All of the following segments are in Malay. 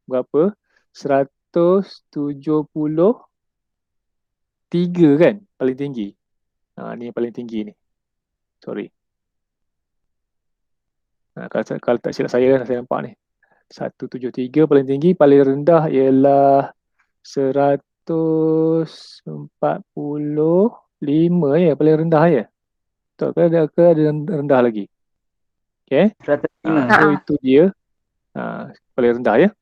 berapa? 173 kan? Paling tinggi. Ni yang paling tinggi ni. Sorry. Kalau tak silap saya kan, saya nampak ni. 173 paling tinggi, paling rendah ialah 145 ya, paling rendah ya. Tak ada rendah lagi. Okay. 105. So itu dia paling rendah ya.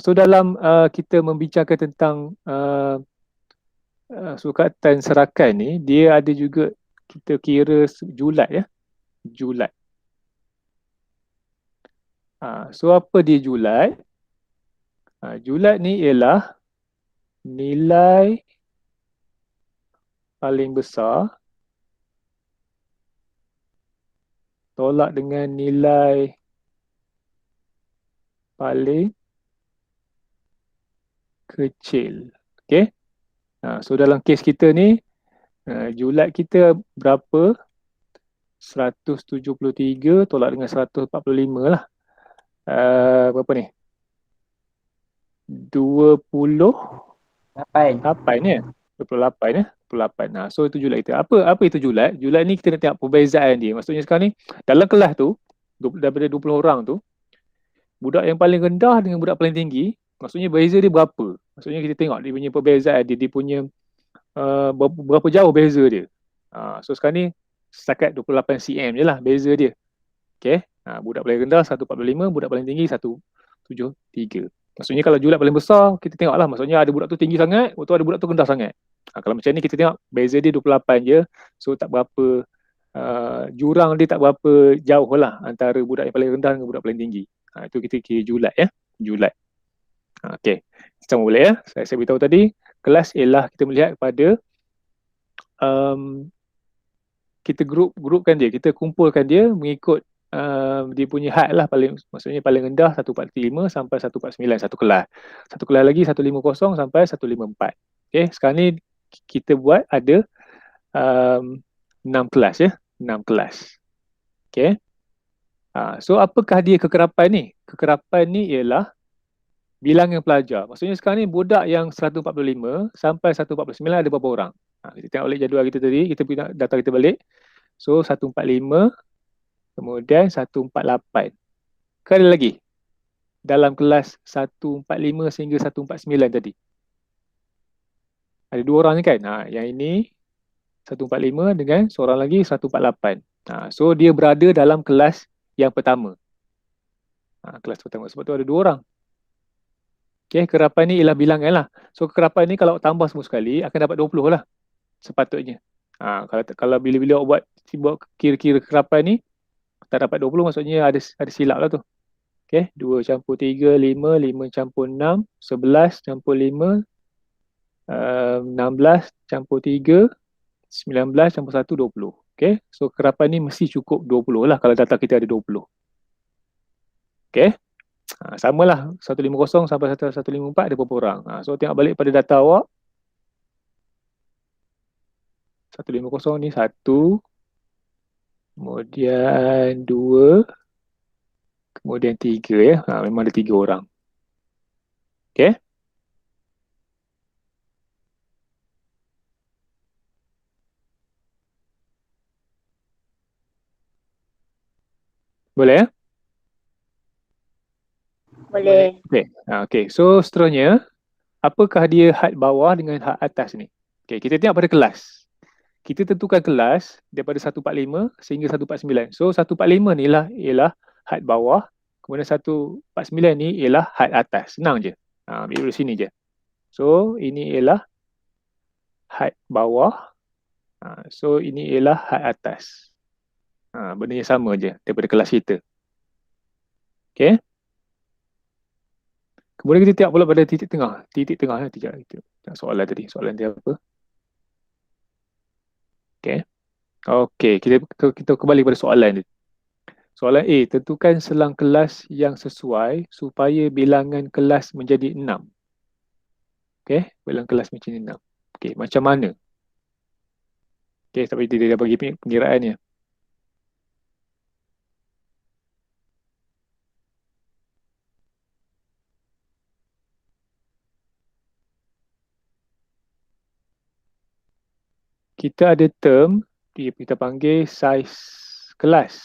So dalam kita membincangkan tentang sukatan serakan ni, dia ada juga kita kira julat ya. Julat. So apa dia julat? Julat ni ialah nilai paling besar tolak dengan nilai paling kecil. Okay. So dalam kes kita ni, julat kita berapa? 173 tolak dengan 145 lah. Berapa ni? 28 ya? 28 ya? 28. So itu julat kita. Apa itu julat? Julat ni kita nak tengok perbezaan dia. Maksudnya sekarang ni, dalam kelas tu, daripada 20 orang tu, budak yang paling rendah dengan budak paling tinggi, maksudnya beza dia berapa? Maksudnya kita tengok dia punya perbezaan dia punya berapa jauh beza dia. So sekarang ni setakat 28 cm je lah beza dia. Okay. Budak paling rendah 145, budak paling tinggi 173. Maksudnya kalau julat paling besar, kita tengok lah. Maksudnya ada budak tu tinggi sangat, ada budak tu rendah sangat. Kalau macam ni kita tengok beza dia 28 je. So tak berapa, jurang dia tak berapa jauh lah antara budak yang paling rendah dengan budak paling tinggi. Itu kita kira julat ya. Julat. Okay. Sama boleh ya. Saya beritahu tadi, kelas ialah kita melihat kepada kita grupkan dia, kita kumpulkan dia mengikut dia punya had lah, maksudnya paling rendah 145 sampai 149 satu kelas. Satu kelas lagi 150 sampai 154. Okay, sekarang ni kita buat ada 6 kelas ya, 6 kelas. Okay. So apakah dia kekerapan ni? Kekerapan ni ialah bilangan pelajar. Maksudnya sekarang ni budak yang 145 sampai 149 ada berapa orang? Kita tengok balik jadual kita tadi, kita punya data kita balik. So 145, kemudian 148. Ke ada lagi? Dalam kelas 145 sehingga 149 tadi. Ada dua orang ni kan? Yang ini 145 dengan seorang lagi 148. So dia berada dalam kelas yang pertama. Kelas pertama. Sebab tu ada dua orang. Okay, kekerapan ni ialah bilangan lah. So kekerapan ni kalau tambah semua sekali akan dapat 20 lah. Sepatutnya. Kalau bila-bila buat kira-kira kekerapan ni tak dapat 20, maksudnya ada silap lah tu. Okay, 2 campur 3, 5, 5 campur 6, 11 campur 5, 16 campur 3, 19 campur 1, 20. Okay, so kekerapan ni mesti cukup 20 lah kalau data kita ada 20. Okay, samalah 150 sampai 154 ada berapa orang. So tengok balik pada data awak. 150 ni 1, kemudian 2, kemudian 3 ya. Memang ada 3 orang. Okay. Boleh ya? Boleh. Okay. So seterusnya, apakah dia had bawah dengan had atas ni? Okay, kita tengok pada kelas. Kita tentukan kelas daripada 145 sehingga 149. So 145 ni lah ialah had bawah, kemudian 149 ni ialah had atas. Senang je. Ambil dari sini je. So ini ialah had bawah. So ini ialah had atas. Benda yang sama je daripada kelas kita. Okay. Kemudian kita tengok pula pada titik tengah. Titik tengah ya, tengok soalan tadi. Soalan dia apa? Okay. Okay, kita kembali pada soalan ni. Soalan A, tentukan selang kelas yang sesuai supaya bilangan kelas menjadi 6. Okay, bilangan kelas menjadi 6. Okay, macam mana? Okay, tapi dia dah bagi pengiraannya. kita ada term, kita panggil saiz kelas.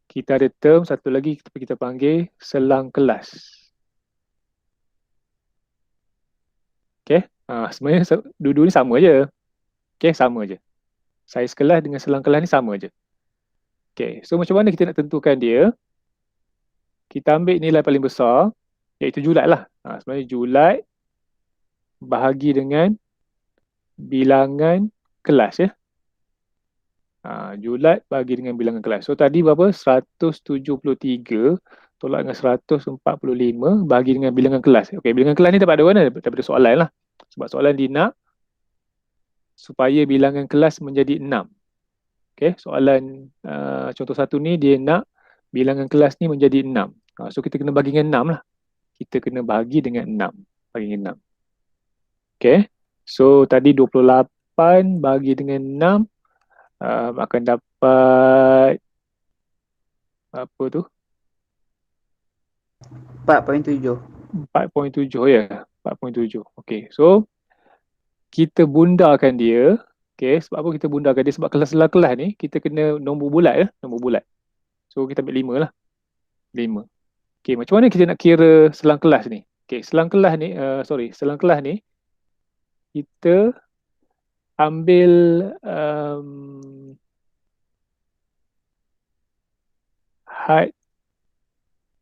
Kita ada term, satu lagi kita panggil selang kelas. Okay, sebenarnya dua-dua ni sama je. Okay, sama je. Saiz kelas dengan selang kelas ni sama je. Okay, so macam mana kita nak tentukan dia? Kita ambil nilai paling besar, iaitu julat lah. Sebenarnya julat bahagi dengan bilangan kelas ya. Julat bagi dengan bilangan kelas. So tadi berapa? 173 tolak dengan 145 bagi dengan bilangan kelas. Okey, bilangan kelas ni dapat dari mana? Daripada soalan lah. Sebab soalan dia nak supaya bilangan kelas menjadi 6. Okey, soalan contoh satu ni dia nak bilangan kelas ni menjadi 6. So kita kena bagi dengan 6 lah. Kita kena bagi dengan 6. Bagi dengan 6. Okey. So tadi 28 bagi dengan 6 akan dapat apa tu? 4.7. 4.7 ya. 4.7. Okey. So kita bundarkan dia. Okey, sebab apa kita bundarkan dia? Sebab kelas-kelas ni kita kena nombor bulat ya, nombor bulat. So kita ambil 5 lah. 5. Okey, macam mana kita nak kira selang kelas ni? Okey, selang kelas ni selang kelas ni kita ambil had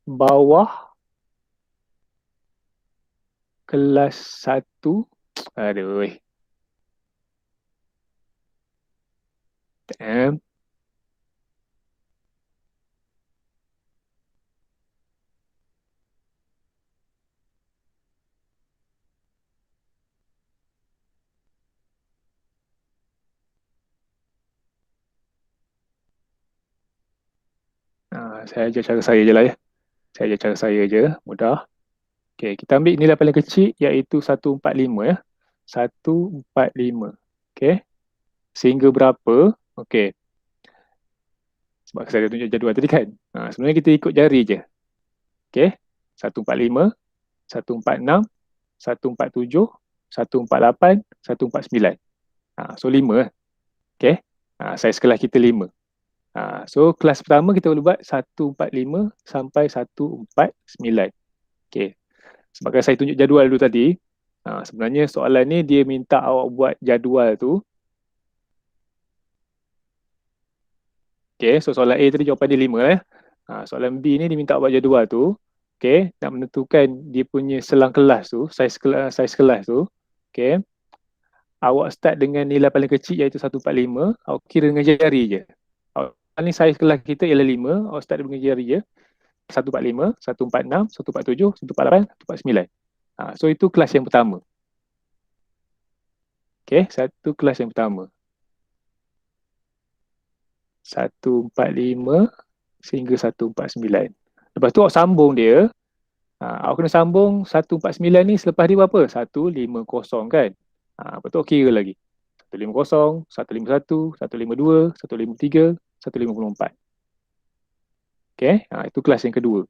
bawah kelas 1. Aduh. Damn. Saya ajar cara saya je lah ya. Saya ajar cara saya je, mudah. Okay, kita ambil nilai paling kecil iaitu 145 ya. 145. Okay. Sehingga berapa? Okay. Sebab saya dah tunjuk jadual tadi kan. Sebenarnya kita ikut jari je. Okay. 145, 146, 147, 148, 149. So 5. Okay. Saiz kelas kita 5. So kelas pertama kita boleh buat 145 sampai 149. Okay. Sebabkan saya tunjuk jadual dulu tadi, sebenarnya soalan ni dia minta awak buat jadual tu. Okay, so soalan A tadi jawapan dia 5 lah. Soalan B ni dia minta awak buat jadual tu. Okay, nak menentukan dia punya selang kelas tu, saiz kelas tu. Okay, awak start dengan nilai paling kecil iaitu 145, awak kira dengan jari je. Ni saiz kelas kita ialah 5, awak start dengan jari je. 145, 146, 147, 148, 149. So itu kelas yang pertama. Okay, satu kelas yang pertama. 145 sehingga 149. Lepas tu awak sambung dia. Awak kena sambung 149 ni selepas dia berapa? 150 kan? Lepas tu awak kira lagi. 150, 151, 152, 153, 154. Okay, itu kelas yang kedua.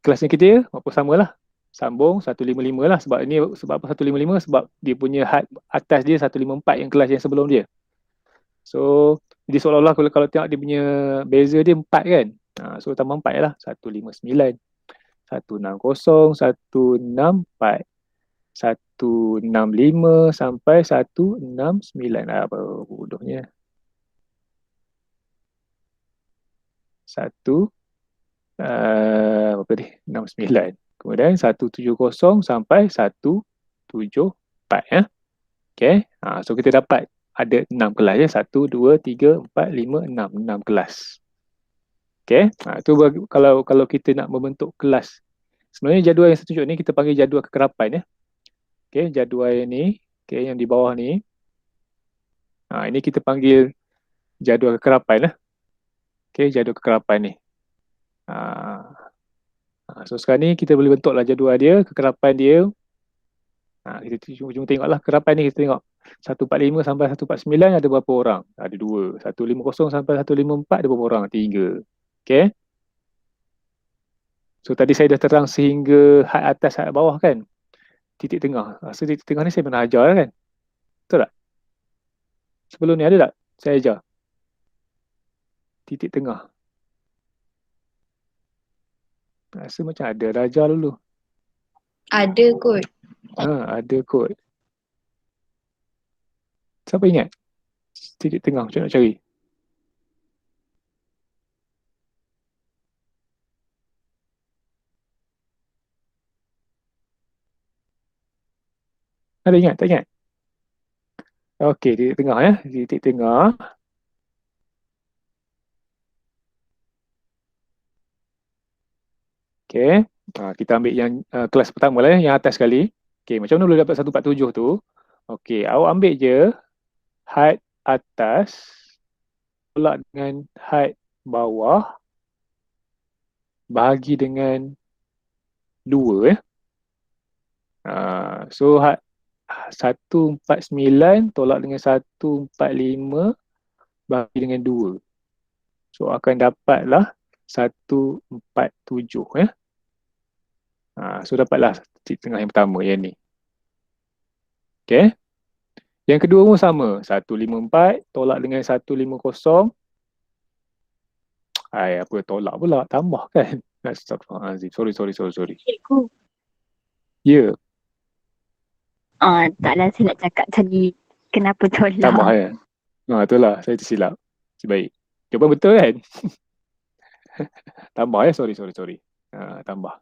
Kelas yang ketiga, apa samalah. Sambung 155 lah. Sebab apa 155? Sebab dia punya had atas dia 154 yang kelas yang sebelum dia. So, jadi seolah-olah kalau tengok dia punya beza dia 4 kan. So, tambah 4 lah. 159, 160, 164, 165 sampai 169. Apa bodohnya. 69. Kemudian 170 sampai 174 ya. Okay. So kita dapat ada 6 kelas ya. 1, 2, 3, 4, 5, 6. 6 kelas. Okay. Itu kalau kita nak membentuk kelas. Sebenarnya jadual yang saya tunjuk ni kita panggil jadual kekerapan ya. Okay. Jadual ni, okay, yang di bawah ni. Ini kita panggil jadual kekerapan lah. Okay. Jadual kekerapan ni. So sekarang ni kita boleh bentuklah jadual dia, kekerapan dia. Kita cuma tengoklah kekerapan ni, kita tengok 145 sampai 149 ada berapa orang? Ada 2. 150 sampai 154 ada berapa orang? 3. Okay. So tadi saya dah terang sehingga had atas, had bawah kan? Titik tengah. So titik tengah ni saya pernah ajar kan? Betul tak? Sebelum ni ada tak? Saya ajar. Titik tengah. Rasa macam ada. Dah ajar dulu. Ada kot. Ada kot. Siapa ingat? Titik tengah macam nak cari. Ada ingat? Tak ingat? Okey, titik tengah ya. Titik tengah. Okey. Kita ambil yang kelas pertama lah ya, yang atas sekali. Okey, macam mana boleh dapat 147 tu? Okey, awak ambil je height atas tolak dengan height bawah bahagi dengan 2 ya. So 149 tolak dengan 145 bahagi dengan 2. So akan dapatlah 147 ya. So dapatlah titik tengah yang pertama yang ni. Okay. Yang kedua pun sama. 154 tolak dengan 150. Apa tolak pula? Tambah kan? Astagfirullahaladzim. Sorry. Cikgu. Ya, Taklah saya nak cakap tadi kenapa tambah tolak. ya. Itulah. Saya tersilap. Baik. Jawapan betul kan? Tambah ya. Sorry. Tambah.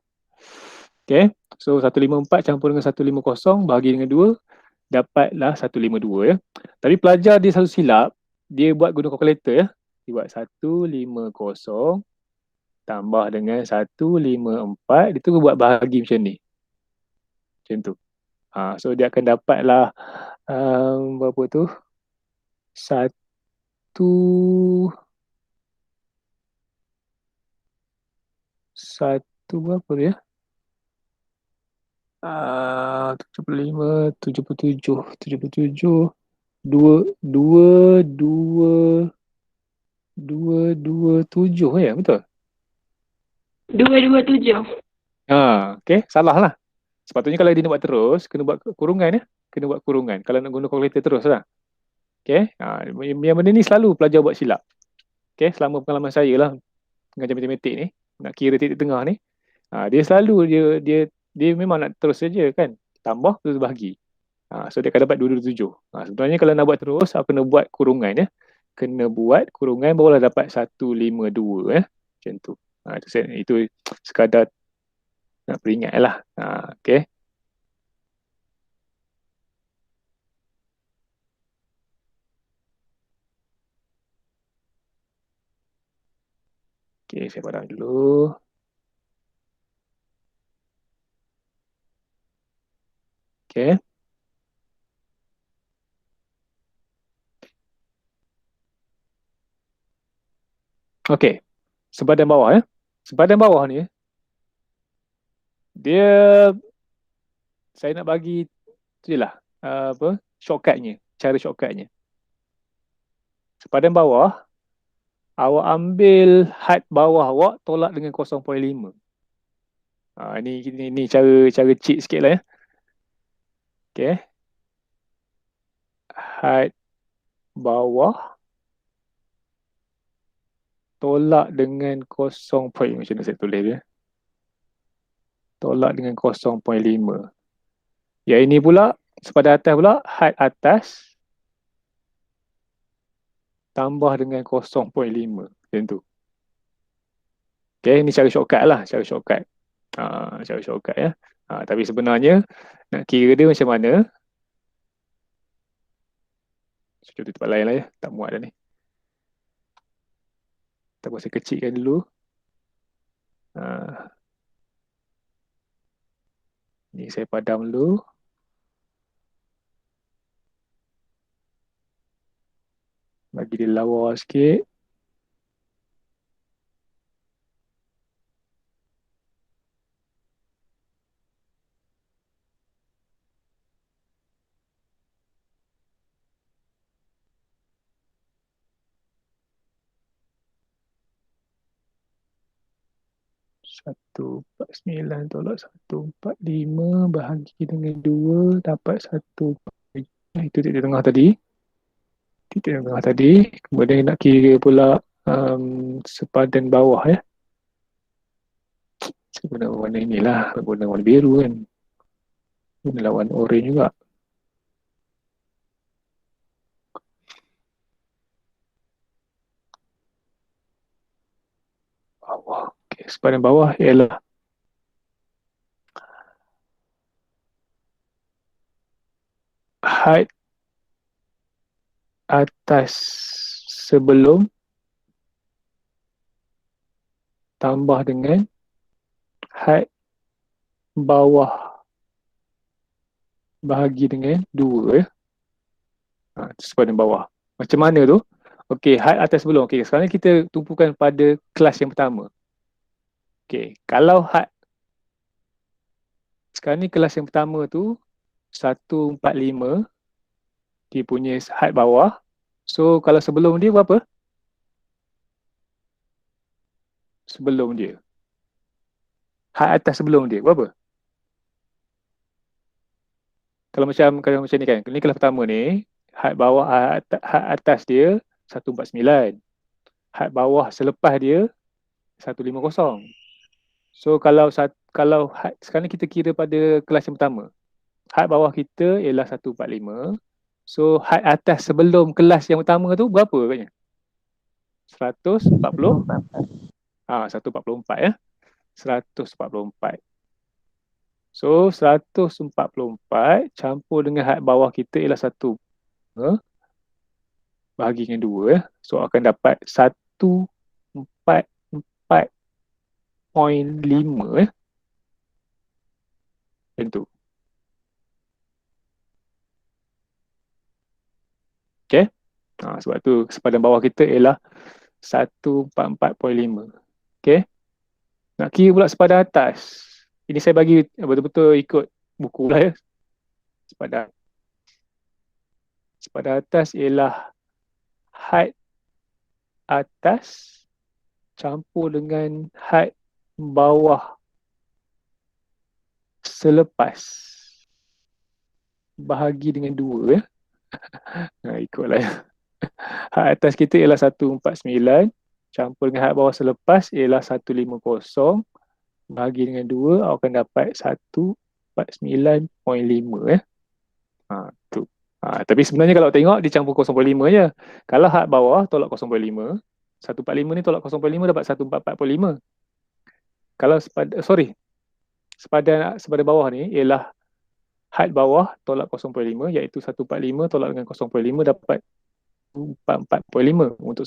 Okay. So 154 campur dengan 150 bahagi dengan 2. Dapatlah 152 ya. Tapi pelajar dia selalu silap. Dia buat guna kalkulator ya. Dia buat 150 tambah dengan 154. Dia tu buat bahagi macam ni. Macam tu. So dia akan dapatlah berapa tu? Satu berapa dia? 75, 77, 227 ya, betul? 227. Okay, salah lah. Sepatutnya kalau dia nak buat terus, kena buat kurungan ya. Kena buat kurungan. Kalau nak guna kalkulator terus lah. Okay, yang benda ni selalu pelajar buat silap. Okay, selama pengalaman saya lah mengajar matematik ni, nak kira titik tengah ni, dia selalu dia memang nak terus saja kan. Tambah terus bahagi. So dia akan dapat 227. Sebenarnya kalau nak buat terus, kena buat kurungan ya. Kena buat kurungan barulah dapat 152 ya. Macam tu. Itu sekadar nak peringat lah. Okay. Okay, saya padam dulu. Okay. Okay. Sepadan bawah ya. Sepadan bawah ni, dia saya nak bagi tu je lah. Shortcutnya. Cara shortcutnya. Sepadan bawah, awak ambil had bawah awak tolak dengan 0.5. Ini cara cheat sikit lah ya. Okay. Had bawah tolak dengan 0. Macam mana saya tulis dia? Tolak dengan 0.5. Yang ini pula, sepadan atas pula, had atas tambah dengan 0.5. Macam tu. Okay, ini cara shortcut lah. Cara shortcut ya. Tapi sebenarnya, nak kira dia macam mana, cuba tempat lain lah ya. Tak muat dah ni. Tak apa, saya kecilkan dulu. Ni saya padam dulu. Bagi dia lawa sikit. Satu empat sembilan tolak 145 bahagi dengan 2 dapat 1. Itu titik tengah tadi. Titik tengah tadi. Kemudian nak kira pula sepadan bawah ya. Saya guna warna inilah. Guna warna biru kan. Guna lawan orange juga. Bawah. Okay. Sepadan bawah ialah height atas sebelum tambah dengan height bawah bahagi dengan 2 ya. Sepadan bawah. Macam mana tu? Okey, height atas sebelum. Okey, sekarang kita tumpukan pada kelas yang pertama. Okey, kalau height sekarang ni kelas yang pertama tu 145 dia punya height bawah. So kalau sebelum dia berapa? Sebelum dia. Height atas sebelum dia berapa? Kalau macam ni kan. Ni kelas pertama ni, height bawah height atas dia 149. Height bawah selepas dia 150. So kalau height, sekarang kita kira pada kelas yang pertama. Height bawah kita ialah 145. So height atas sebelum kelas yang pertama tu berapa katnya? 140. 144 ya. 144. So 144 campur dengan height bawah kita ialah 1 bahagi dengan 2 ya. So akan dapat 144.5 ya. Macam tu. Okay. Sebab tu sepadan bawah kita ialah 144.5. Okay. Nak kira pula sepadan atas. Ini saya bagi betul-betul ikut buku lah ya. Sepadan atas ialah height atas campur dengan height bawah selepas bahagi dengan 2 ya. Ikutlah ya. Height atas kita ialah 149 campur dengan height bawah selepas ialah 150 bahagi dengan 2 akan dapat 149.5 ya. Tu. Tapi sebenarnya kalau tengok dia campur 0.5 je. Kalau height bawah tolak 0.5, 145 ni tolak 0.5 dapat 144.5. Kalau sepadan bawah ni ialah height bawah tolak 0.5 iaitu 145 tolak dengan 0.5 dapat 44.5 untuk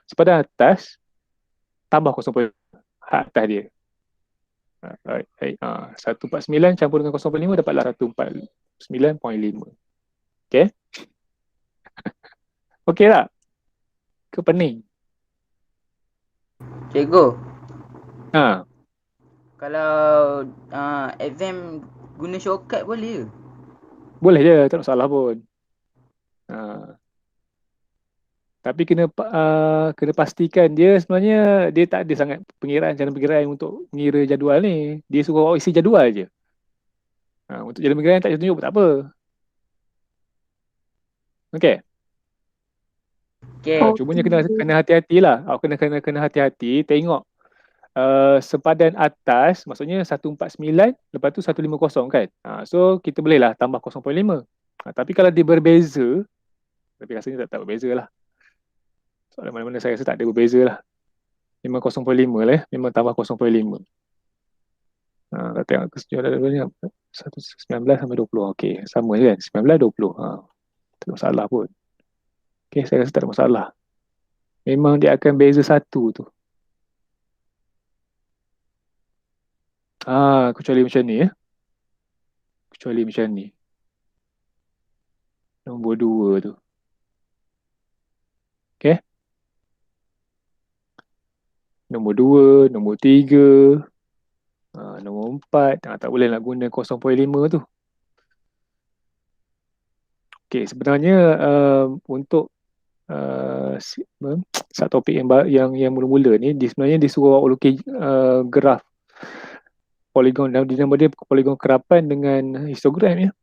sepadan atas tambah 0.5 height atas dia. 149 campur dengan 0.5 dapatlah 149.5. Okay? Okay tak? Ke pening? Cikgu, Ha, kalau exam guna shortcut boleh ke? boleh je, tak ada masalah pun. Ha. Tapi kena pastikan dia sebenarnya dia tak ada sangat cara pengiraan untuk mengira jadual ni. Dia suruh awak isi jadual je. Untuk jadual pengiraan tak tunjuk pun tak apa. Okey. Okay. Cumanya kena hati-hatilah. Awak kena hati-hati tengok sepadan atas maksudnya 149 lepas tu 150 kan. So kita bolehlah tambah 0.5. Tapi kalau dia berbeza, tapi rasanya tak berbeza lah. Soalan mana-mana saya rasa tak ada berbeza lah. Memang 0.5 lah ya. Memang tambah 0.5. Kita tengok kesejualannya 19 sampai 20. Okey, sama je kan? 19, 20. Tak ada masalah pun. Okey, saya rasa tak ada masalah. Memang dia akan beza satu tu. Kecuali macam ni ya. Kecuali macam ni. Nombor 2 tu. Okey. Nombor 2, nombor 3, nombor 4. Tak boleh nak guna 0.5 tu. Okey, sebenarnya untuk satu topik yang mula-mula ni sebenarnya disuruh awak lukis graf poligon, dan nama dia poligon kerapan dengan histogram ya.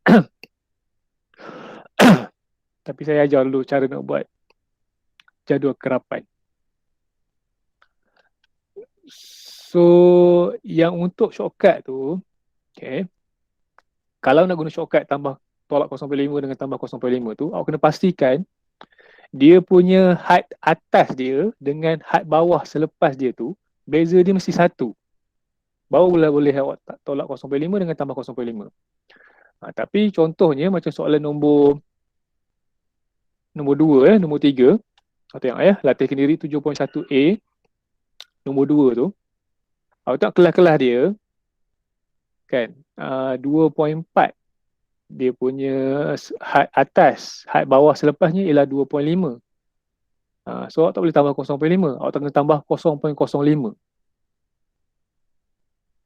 Tapi saya ajar dulu cara nak buat jadual kekerapan. So, yang untuk shortcut tu, okay, kalau nak guna shortcut tambah tolak 0.5 dengan tambah 0.5 tu, awak kena pastikan dia punya had atas dia dengan had bawah selepas dia tu, beza dia mesti 1. Barulah boleh awak tolak 0.5 dengan tambah 0.5. Tapi contohnya macam soalan nombor 2, nombor 3. Awak tengok latih kendiri 7.1A, nombor 2 tu. Awak tengok kelas-kelas dia, kan, 2.4 dia punya had atas, had bawah selepasnya ialah 2.5. So awak tak boleh tambah 0.5, awak tak kena tambah 0.05.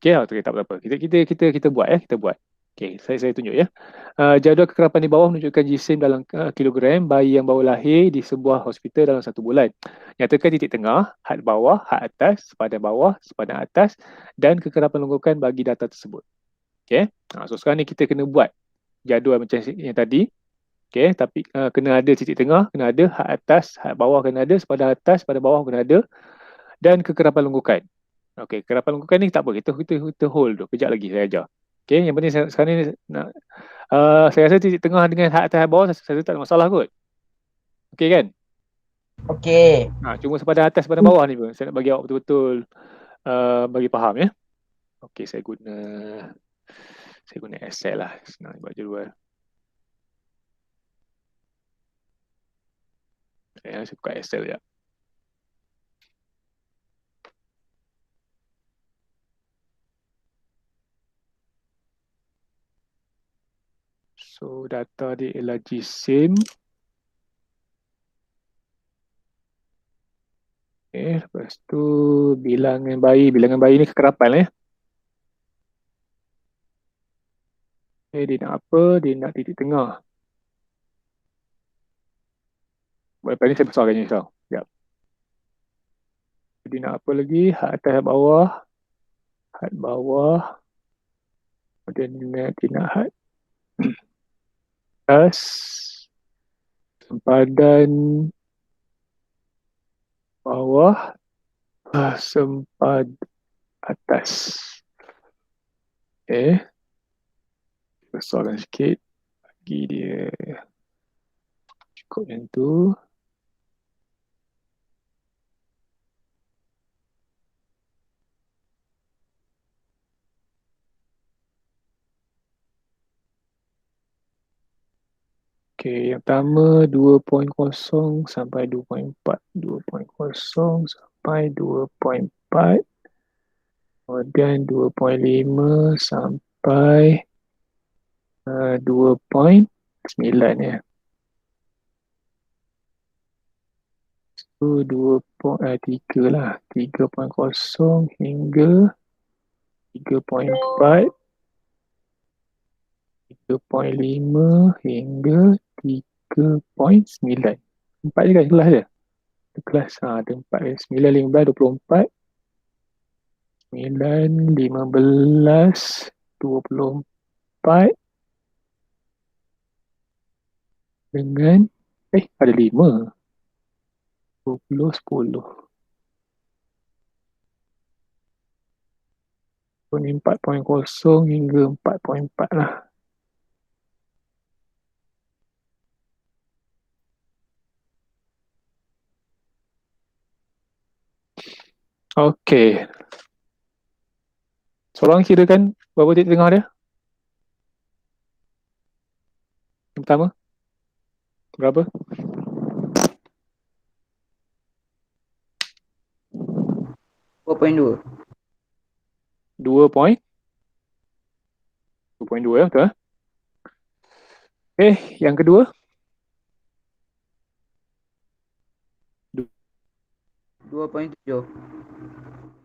Okay, tak apa-apa. Kita buat kita buat. Okay, saya tunjuk ya. Jadual kekerapan di bawah menunjukkan jisim dalam kilogram bayi yang baru lahir di sebuah hospital dalam 1 bulan. Nyatakan titik tengah, had bawah, had atas, sepadan bawah, sepadan atas dan kekerapan longgokan bagi data tersebut. Okay, so sekarang ni kita kena buat jadual macam yang tadi. Okay, tapi kena ada titik tengah, kena ada had atas, had bawah kena ada, sepadan atas, sepadan bawah kena ada dan kekerapan longgokan. Okay, kekerapan longgokan ni tak apa, kita hold tu, kejap lagi saya ajar. Okay, yang penting sekarang ni nak, saya rasa titik tengah dengan had atas, had bawah saya rasa tak ada masalah kot. Okay kan? Okey. Cuma sepadan atas, sepadan bawah ni pun saya nak bagi awak betul-betul bagi faham ya. Okay, saya guna Excel lah, senang buat jadual. Saya buka Excel sekejap. So data dia ialah jisim. Okay, lepas tu bilangan bayi ni kekerapan Okay, dia nak apa? Dia nak titik tengah. Lepas ni saya besarkan je tau. Sekejap. Dia nak apa lagi? Had atas, had bawah. Had bawah. Kemudian dia nak had atas. Sempadan bawah. Sempad atas. Okay. Besarkan sikit. Bagi dia cukup yang tu. Okay, yang pertama 2.0 sampai 2.4. 2.0 sampai 2.4. Kemudian 2.5 sampai 2.9 ya. So 3 lah. 3.0 hingga 3.4. 3.5 hingga 3.9. 4 je kan kelas dia? Kelas ada 4, 9, 15, 24, 9, 15, 24 dengan ada 5, 20, 10. So ni 4.0 hingga 4.4 lah. Okey. Seorang kirakan berapa titik tengah dia? Yang pertama? Berapa? 4.2. 2.2 ya, betul eh? Okay, yang kedua? 2.7.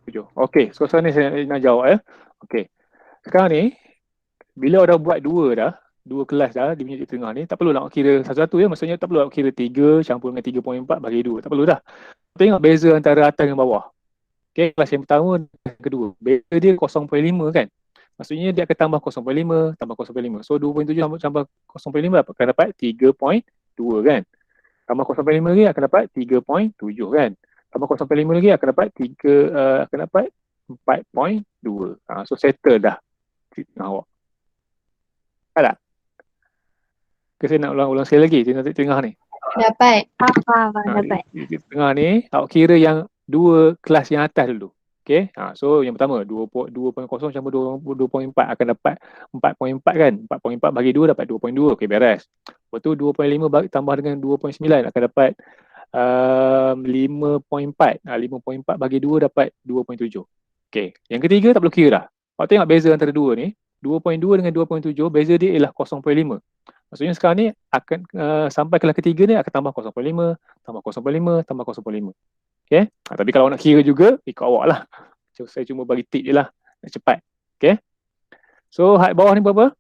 7. Okey, so sekarang ni saya nak jawab ya. Okey. Sekarang ni bila dah buat dua kelas dah di minit tengah ni, tak perlu nak kira satu-satu ya. Maksudnya tak perlu nak kira 3 campur dengan 3.4 bagi 2. Tak perlu dah. Tengok beza antara atas dengan bawah. Okey, kelas yang pertama dan yang kedua. Beza dia 0.5 kan. Maksudnya dia akan tambah 0.5 tambah 0.5. So 2.7 tambah 0.5 akan dapat 3.9. kan. Tambah 0.5 lagi akan dapat 3.7 kan. Tambah 0.5 lagi akan dapat 4.2. So settle dah awak. Faham tak? Ke saya nak ulang sekali lagi tengah ni. Dapat. Faham, dapat. Di tengah ni awak kira yang dua kelas yang atas dulu. Okay. So yang pertama 2.0 campur 2.4 akan dapat 4.4 kan. 4.4 bagi 2 dapat 2.2. Okay, beres. Lepas tu 2.5 tambah dengan 2.9 akan dapat 5.4. 5.4 bagi 2 dapat 2.7. Okay. Yang ketiga tak perlu kira dah. Awak tengok beza antara dua ni. 2.2 dengan 2.7 beza dia ialah 0.5. Maksudnya sekarang ni akan sampai kelas ketiga ni akan tambah 0.5, tambah 0.5, tambah 0.5. Okay. Tapi kalau nak kira juga, ikut awak lah. So, saya cuma bagi tip je lah. Nak cepat. Okay. So, height bawah ni berapa?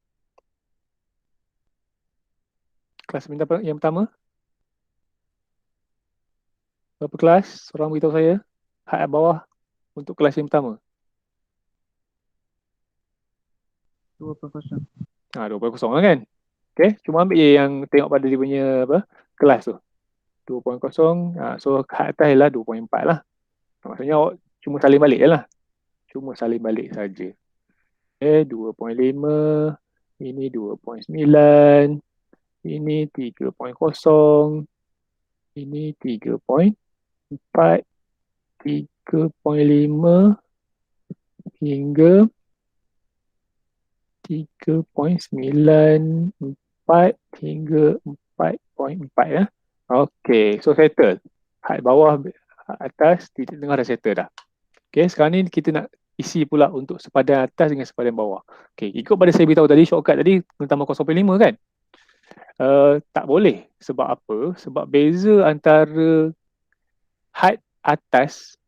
Kelas yang pertama. Berapa kelas? Seorang beritahu saya. Height bawah untuk kelas yang pertama. 2.0. 2.0 lah kan? Okay. Cuma ambil je yang tengok pada dia punya kelas tu. 2.0. So, height atas ialah 2.4 lah. Maksudnya awak cuma salin balik je lah. Cuma salin balik saja. Okay, 2.5. Ini 2.9. Ini 3.0. Ini 3.4. 3.5 hingga 3.94 hingga 4.4 ya. Okey, so settle. Height bawah, atas, titik tengah dah settle dah. Okey, sekarang ni kita nak isi pula untuk sepadan atas dengan sepadan bawah. Okey, ikut pada saya beritahu tadi, shortcut tadi kena tambah 0.5 kan? Tak boleh. Sebab apa? Sebab beza antara height atas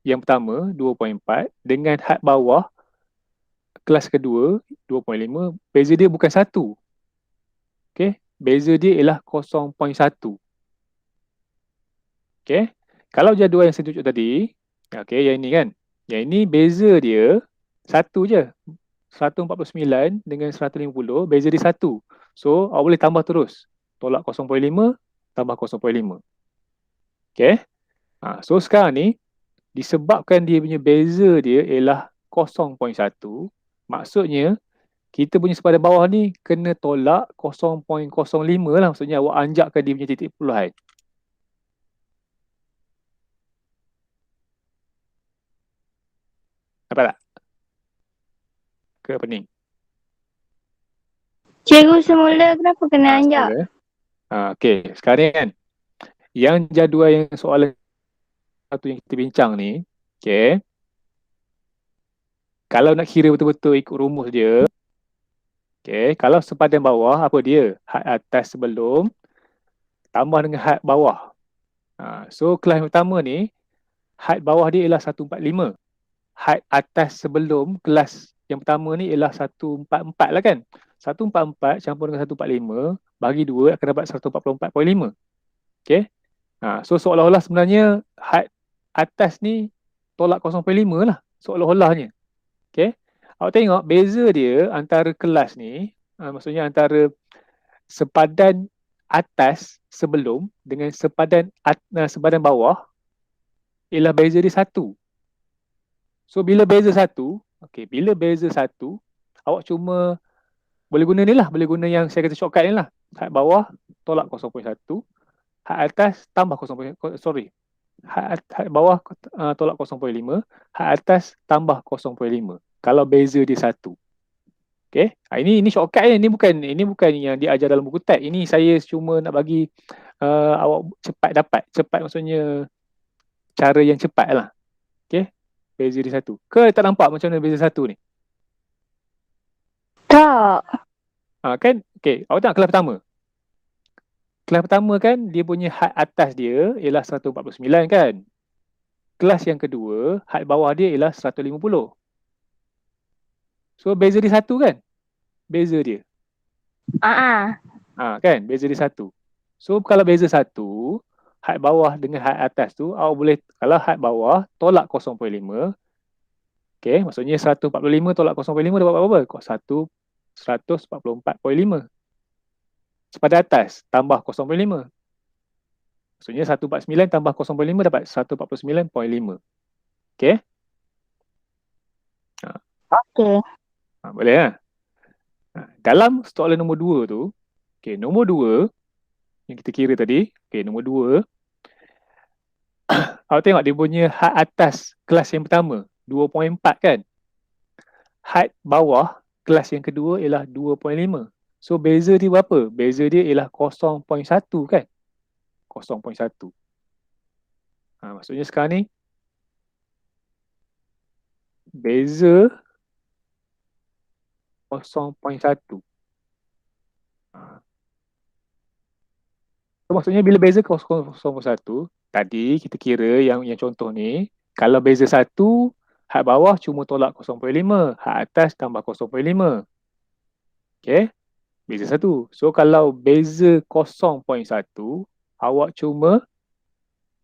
yang pertama 2.4 dengan had bawah kelas kedua 2.5, beza dia bukan 1. Okey, beza dia ialah 0.1. Okey. Kalau jadual yang saya tunjuk tadi, okey, yang ini kan. Yang ini beza dia 1 je. 149 dengan 150, beza dia 1. So, awak boleh tambah terus. Tolak 0.5 tambah 0.5. Okey. So sekarang ni disebabkan dia punya beza dia ialah 0.1, maksudnya kita punya sepadan bawah ni kena tolak 0.05 lah, maksudnya awak anjakkan dia punya titik perpuluhan. Nampak tak? Ke pening? Cikgu semula kenapa kena anjak? Okey, sekarang ni kan, yang jadual yang soalan satu yang kita bincang ni, okey, kalau nak kira betul-betul ikut rumus dia, okey, kalau sepadan bawah apa dia? Had atas sebelum tambah dengan had bawah. So kelas pertama ni, had bawah dia ialah 145. Had atas sebelum kelas yang pertama ni ialah 144 lah kan. 144 campur dengan 145 bagi 2 akan dapat 144.5. Okay. So seolah-olah sebenarnya had atas ni tolak 0.5 lah. Seolah-olahnya. Okay. Awak tengok beza dia antara kelas ni, maksudnya antara sepadan atas sebelum dengan sepadan bawah ialah beza dia 1. So bila beza 1, okey, bila beza 1, awak cuma boleh guna ni lah, boleh guna yang saya kata shortcut ni lah. Had bawah tolak 0.1, had atas tambah 0. Sorry. Had bawah tolak 0.5, had atas tambah 0.5. Kalau beza dia 1. Okey. Ini shortcut ni, ini bukan yang diajar dalam buku teks. Ini saya cuma nak bagi awak cepat dapat. Cepat maksudnya cara yang cepat lah. Okey. Beza dia 1. Ke tak nampak macam mana beza 1 ni? Tak. Kan? Okay. Awak tengok kelas pertama. Kelas pertama kan, dia punya had atas dia ialah 149 kan? Kelas yang kedua, had bawah dia ialah 150. So, beza dia 1 kan? Beza dia. Kan? Beza dia 1. So, kalau beza 1, had bawah dengan had atas tu, awak boleh, kalau had bawah, tolak 0.5. Okay, maksudnya 145 tolak 0.5 dapat berapa? 144.5. sepadan atas tambah 0.5. Maksudnya 149 tambah 0.5 dapat 149.5. Okey? Okey. Boleh lah. Dalam soalan nombor 2 tu, okey, nombor 2 yang kita kira tadi, okey, nombor 2, awak tengok dia punya had atas kelas yang pertama 2.4 kan? Had bawah kelas yang kedua ialah 2.5. So beza dia berapa? Beza dia ialah 0.1 kan? 0.1. Maksudnya sekarang ni beza 0.1. So, maksudnya bila beza 0.1, tadi kita kira yang contoh ni, kalau beza 1, had bawah cuma tolak 0.5, had atas tambah 0.5. Okay, beza 1. So kalau beza 0.1, awak cuma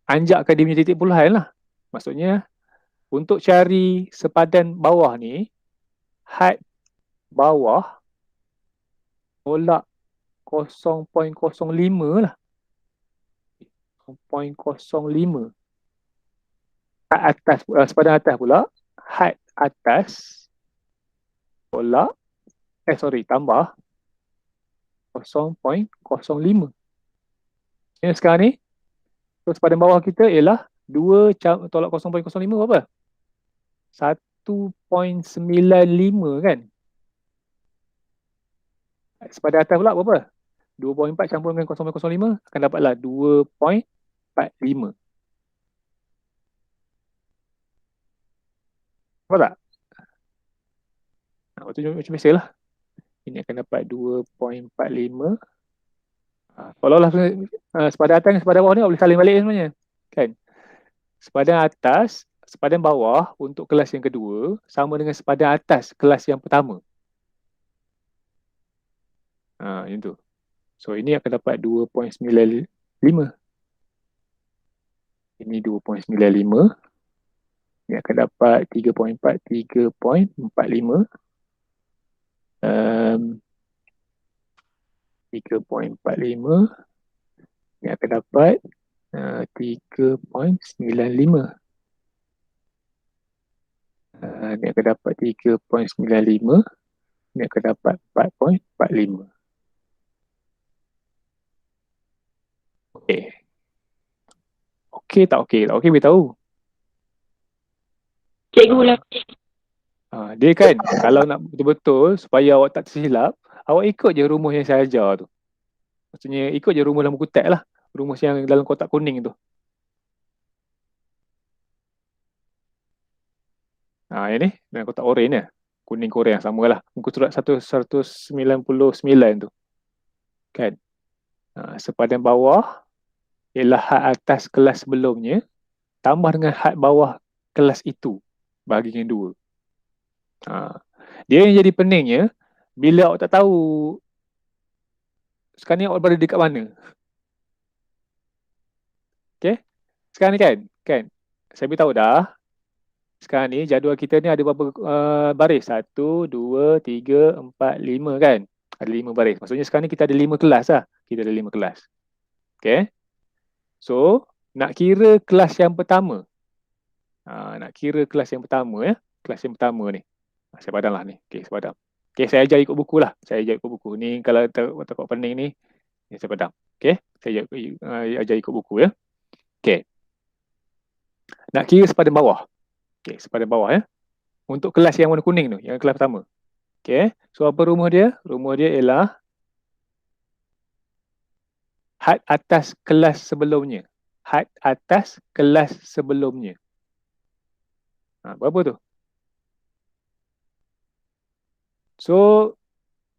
anjakkan dia punya titik puluhan lah. Maksudnya untuk cari sepadan bawah ni, had bawah tolak 0.05 lah. 0.05. Had atas, sepadan atas pula, had atas tolak, tambah 0.05. Yang sekarang ni, so sepadan bawah kita ialah 2 tolak 0.05 berapa? 1.95 kan? Sepadan atas pula berapa? 2.4 campur dengan 0.05 akan dapatlah 2.45. Nampak tak? Macam biasa lah. Ini akan dapat 2.45. Kalau sepadan atas dengan sepadan bawah ni boleh saling balik sebenarnya. Kan? Sepadan atas, sepadan bawah untuk kelas yang kedua sama dengan sepadan atas kelas yang pertama. Macam tu. So ini akan dapat 2.95. Ini 2.95. Ini akan dapat 3.4, 3.45. 3.45. Ini akan dapat 3.95. Ini akan dapat 3.95. Ini akan dapat 4.45. Okey. Okey tak okey? Tak okey beritahu. Cikgu ulang. Dia kan, kalau nak betul-betul supaya awak tak tersilap, awak ikut je rumus yang saya ajar tu. Maksudnya ikut je rumus dalam buku teks lah. Rumus yang dalam kotak kuning tu. Yang ni, dalam kotak oren ni. Kuning korang sama lah. Muka surat 199 tu. Kan? Sepadan bawah ialah had atas kelas sebelumnya tambah dengan had bawah kelas itu. Bahagi dengan 2. Dia yang jadi peningnya, bila awak tak tahu sekarang ni awak berada dekat mana. Okay? Sekarang ni kan? Saya beritahu dah. Sekarang ni jadual kita ni ada berapa baris? 1, 2, 3, 4, 5 kan? Ada 5 baris. Maksudnya sekarang ni kita ada 5 kelas lah. Kita ada 5 kelas. Okay? So, nak kira kelas yang pertama. Nak kira kelas yang pertama ya. Kelas yang pertama ni. Saya padam lah ni. Okay, saya padam. Okay, saya ajar ikut buku lah. Saya ajar ikut buku. Ni kalau takut pening ni saya padam. Okay? Saya ajar ikut buku ya. Okay. Nak kira sepadan bawah. Okay, sepadan bawah ya. Untuk kelas yang warna kuning tu. Yang kelas pertama. Okay. So, apa rumus dia? Rumus dia ialah had atas kelas sebelumnya. Had atas kelas sebelumnya. Berapa tu? So,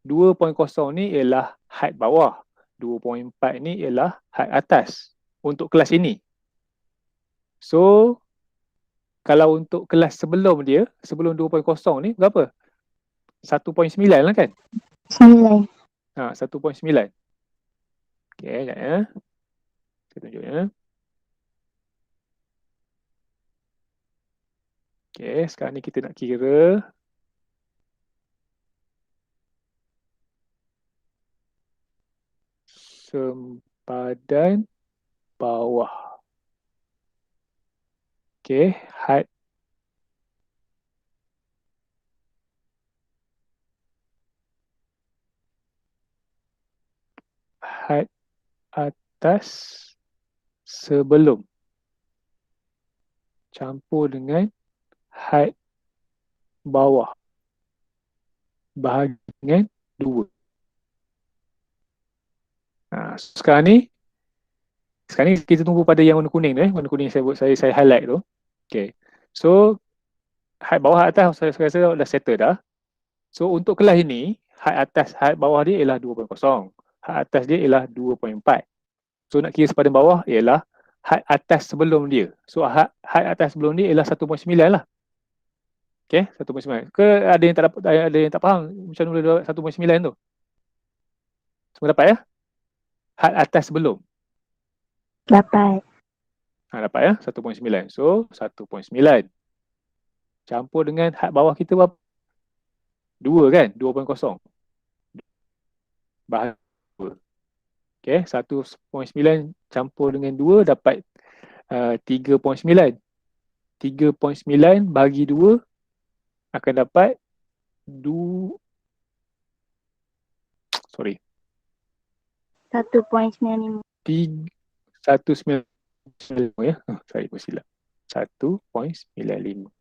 2.0 ni ialah had bawah. 2.4 ni ialah had atas. Untuk kelas ini. So, kalau untuk kelas sebelum dia, sebelum 2.0 ni, berapa? 1.9 lah kan? 9. 1.9. Okay, sekejap ya. Saya tunjuk ya. Okay, sekarang ni kita nak kira. sempadan bawah. Okey, had atas sebelum campur dengan had bawah bahagi dengan 2. Sekarang ni kita tunggu pada yang warna kuning tu, warna kuning saya highlight tu. Okay. So had bawah had atas saya rasa dah settle dah. So untuk kelas ini, had bawah dia ialah 2.0. Had atas dia ialah 2.4. So nak kira sepadan bawah ialah had atas sebelum dia. So had atas sebelum dia ialah 1.9 lah. Okay, 1.9. Ke ada yang tak dapat, ada yang tak faham macam mana 1.9 tu? Semua dapat ya? Had atas sebelum. Dapat. Dapat ya? 1.9. So 1.9. Campur dengan had bawah kita berapa? 2 kan? 2.0. Bahagi 2. Okay, 1.9 campur dengan 2 dapat 3.9. 3.9 bagi 2 akan dapat 1.95. 1.95 ya. Saya pun silap. 1.95.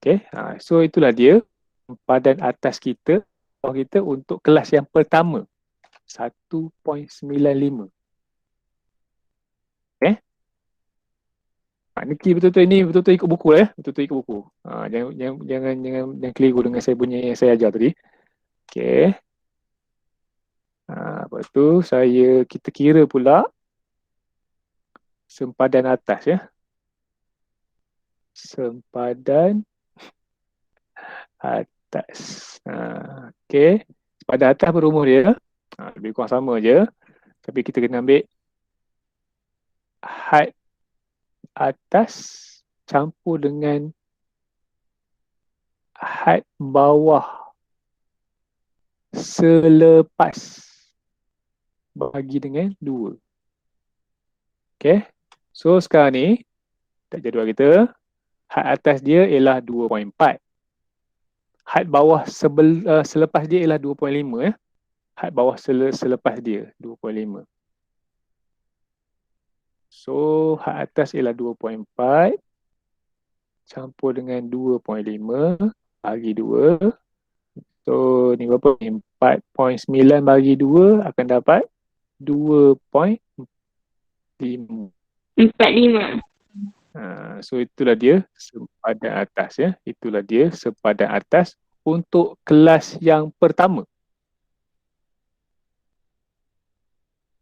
Okay, so itulah dia sempadan atas kita, bawah kita untuk kelas yang pertama. 1.95. Okay. Ini betul-betul ikut buku lah ya. Betul-betul ikut buku. Jangan keliru dengan saya punya yang saya ajar tadi. Okay. Lepas tu kita kira pula sempadan atas ya. Sempadan atas. Okay. Sempadan atas berumur dia. Lebih kurang sama je. Tapi kita kena ambil had atas campur dengan had bawah selepas bagi dengan 2. Okay. So sekarang ni tak jadual kita. Had atas dia ialah 2.4. Had bawah selepas dia ialah 2.5 ya. Had bawah selepas dia 2.5. So had atas ialah 2.4 campur dengan 2.5 bagi 2. So ni berapa? 4.9 bagi 2 akan dapat 2.5. 45. So itulah dia sempadan atas ya. Itulah dia sempadan atas untuk kelas yang pertama.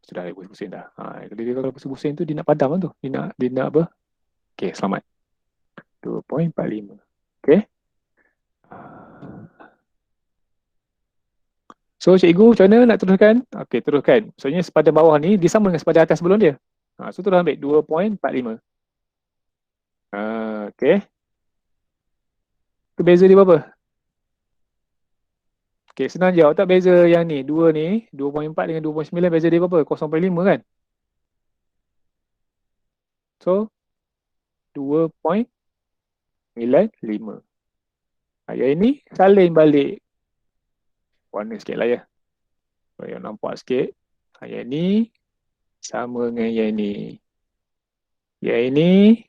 Sudah pusing dah. Kalau pusing tu dia nak padam tu. Dia nak apa? Okey, selamat. 2.45. Okey. So cikgu macam mana nak teruskan? Okey, teruskan. Maksudnya sepadan bawah ni dia sama dengan sepadan atas sebelum dia. So terus ambil 2.45. Okey. Tu beza dia berapa? Okey, senang jawab tak beza yang ni. 2.4 dengan 2.9 beza dia berapa? 0.5 kan? So 2.95. Yang ini salin balik. Warna sikit lah ya. Yang nampak sikit. Yang ini sama dengan yang ini. Yang ini.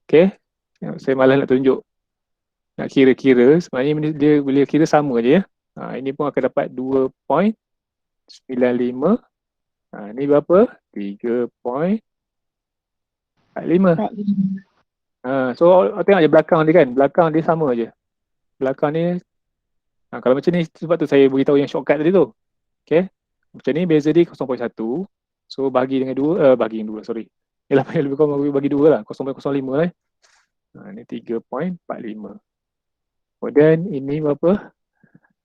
Okay. Saya malas nak tunjuk. Nak kira-kira. Sebenarnya dia boleh kira sama je ya. Ini pun akan dapat 2.95. Ini berapa? 3.45. So tengok je belakang dia kan. Belakang dia sama je. Belakang ni. Kalau macam ni sebab tu saya beritahu yang shortcut tadi tu. Okay. Macam ni beza dia 0.1. So bagi dengan 2. Bagi dengan 2 sorry. Yalah lebih kurang bagi 2 lah. 0.05 lah. Ini 3.45. Kemudian ini berapa?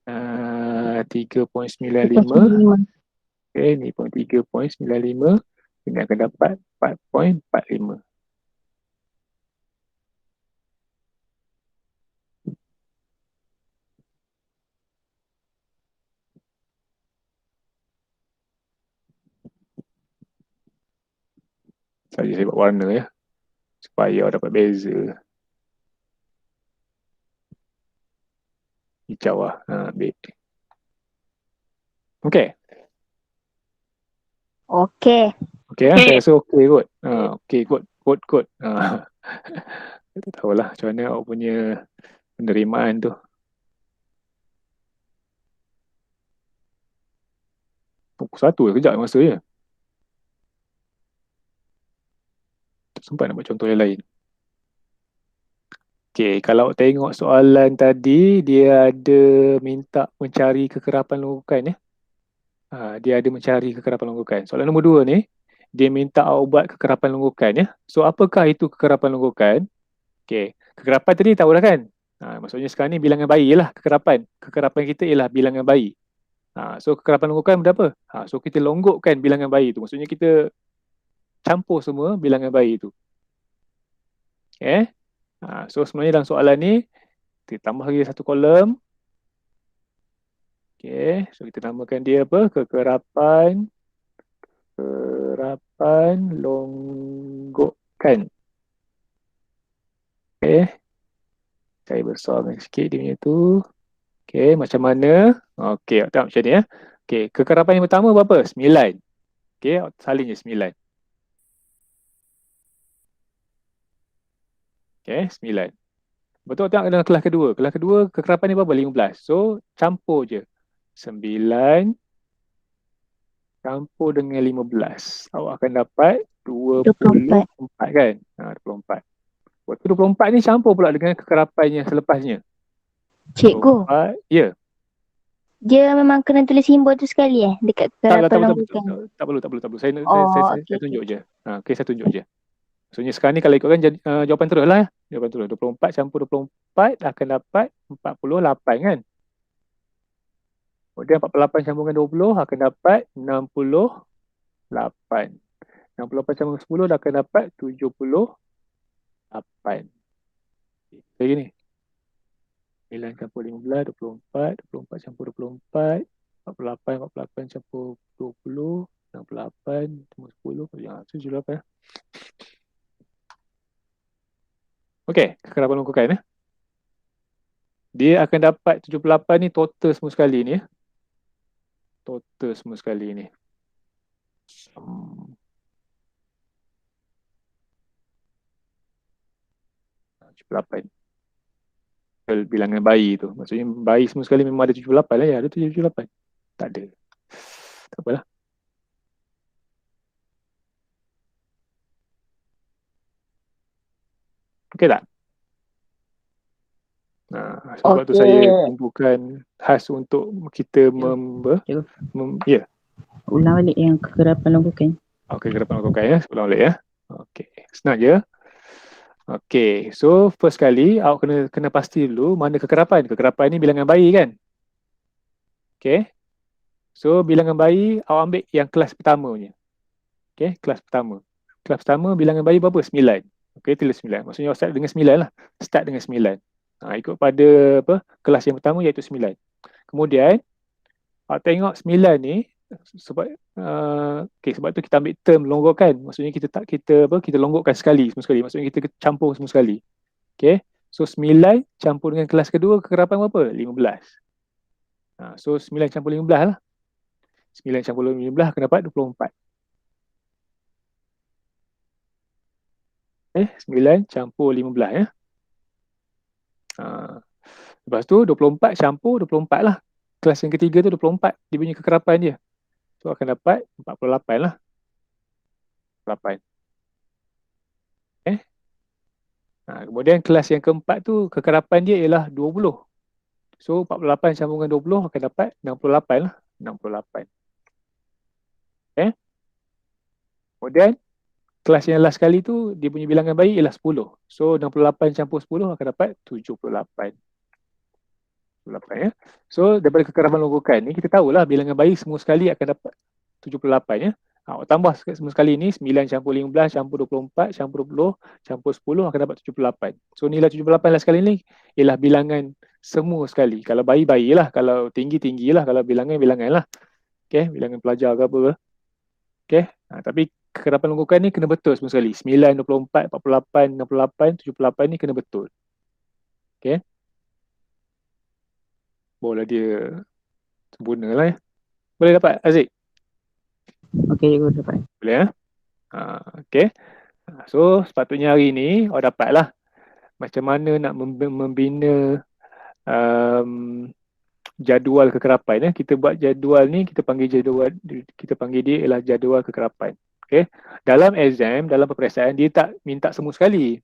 3.95. Okay, ni pun 3.95. Ini akan dapat 4.45. Tadi saya buat warna ya. Supaya awak dapat beza. Hijau lah. Ambil. Okay. Okey. Okay lah. Saya rasa okay kot. Okay kot. Kot. Saya tak tahulah macam mana awak punya penerimaan tu. Pukul 1 kejap masa je. Tak sempat nak buat contoh yang lain. Okay, kalau tengok soalan tadi, dia ada minta mencari kekerapan longgokan ya. Dia ada mencari kekerapan longgokan. Soalan nombor 2 ni, dia minta awak buat kekerapan longgokan ya. So, apakah itu kekerapan longgokan? Okay, kekerapan tadi tahu dah kan? Maksudnya sekarang ni bilangan bayi lah kekerapan. Kekerapan kita ialah bilangan bayi. So, kekerapan longgokan berapa? So, kita longgokkan bilangan bayi tu. Maksudnya kita campur semua bilangan bayi tu. Okay? So sebenarnya dalam soalan ni kita tambah lagi satu kolom. Okay, so kita namakan dia apa? Kekerapan longgokan. Okay, saya besarkan sikit dia punya tu. Okay, macam mana? Okay, tengok macam ni ya. Okay, kekerapan yang pertama berapa? 9. Okay, salin je 9. Okay, 9. Betul tengok dalam kelas kedua. Kelas kedua kekerapan ni berapa? 15. So, campur je. 9 campur dengan 15. Awak akan dapat 24 kan? 24. Waktu 24 ni campur pula dengan kekerapan yang selepasnya. Cikgu, 24, ya. dia memang kena tulis simbol tu sekali dekat kekerapan longgokan. Tak perlu. Saya Okay. tunjuk je. Okay, saya tunjuk je. Maksudnya sekarang ni kalau ikutkan jawapan terus lah. Jawapan terus. 24 campur 24 akan dapat 48 kan? Kemudian 48 campur dengan 20 akan dapat 68. 68 campur 10 akan dapat 78. Lagi ni. 9 campur 15, 24. 24 campur 24. 48 campur 20. 68 campur 10. Ya, 78. Okey, kekerapan longgokan dia akan dapat 78 ni total semua sekali ni ya. Total semua sekali ni. 78. Bilangan bayi tu. Maksudnya bayi semua sekali memang ada 78 lah ya. Ada 78. Tak ada. Tak apalah. Okey tak? Sebab tu saya kumpulkan khas untuk kita ya. Ulang balik yang kekerapan longgokan. Okey, kekerapan longgokan ya. Ulang balik ya. Okey, senang je. Okey, so first kali awak kena pasti dulu mana kekerapan. Kekerapan ni bilangan bayi kan? Okey. So bilangan bayi awak ambil yang kelas pertama punya. Okey, kelas pertama. Kelas pertama bilangan bayi berapa? 9. Okey, tulis 9. Maksudnya awak start dengan 9 lah. Start dengan 9. Ikut pada kelas yang pertama iaitu 9. Kemudian awak tengok 9 ni sebab sebab tu kita ambil term longgokkan. Maksudnya kita longgokkan sekali semua sekali. Maksudnya kita campur semua sekali. Okey. So 9 campur dengan kelas kedua kekerapan berapa? 15. So 9 campur 15 lah. 9 campur 15 akan dapat 24. 9 campur 15 ya. Lepas tu 24 campur 24 lah. Kelas yang ketiga tu 24 dia punya kekerapan dia. So akan dapat 48 lah. 8. Kemudian kelas yang keempat tu kekerapan dia ialah 20. So 48 campur dengan 20 akan dapat 68 lah. 68. Kemudian kelas yang last kali tu dia punya bilangan bayi ialah 10. So 68 campur 10 akan dapat 78. 78 ya. So daripada kekerapan longgokan ni kita tahulah bilangan bayi semua sekali akan dapat 78 ya. Awak tambah semua sekali ni 9 campur 15 campur 24 campur 20 campur 10 akan dapat 78. So nilai 78 last kali ni ialah bilangan semua sekali. Kalau bayi lah, kalau tinggi lah, kalau bilangan lah. Okey, bilangan pelajar ke apa ke. Okey. Tapi kekerapan longgokan ni kena betul semua sekali. 9, 24, 48, 68, 78 ni kena betul. Okay. Barulah dia sempurna lah ya. Boleh dapat, Aziz? Okey, cikgu dapat. Boleh ya? Okay. So, sepatutnya hari ni awak dapat lah macam mana nak membina jadual kekerapan. Kita buat jadual ni, kita panggil dia ialah jadual kekerapan. Okay. Dalam exam, dalam peperiksaan, dia tak minta semua sekali.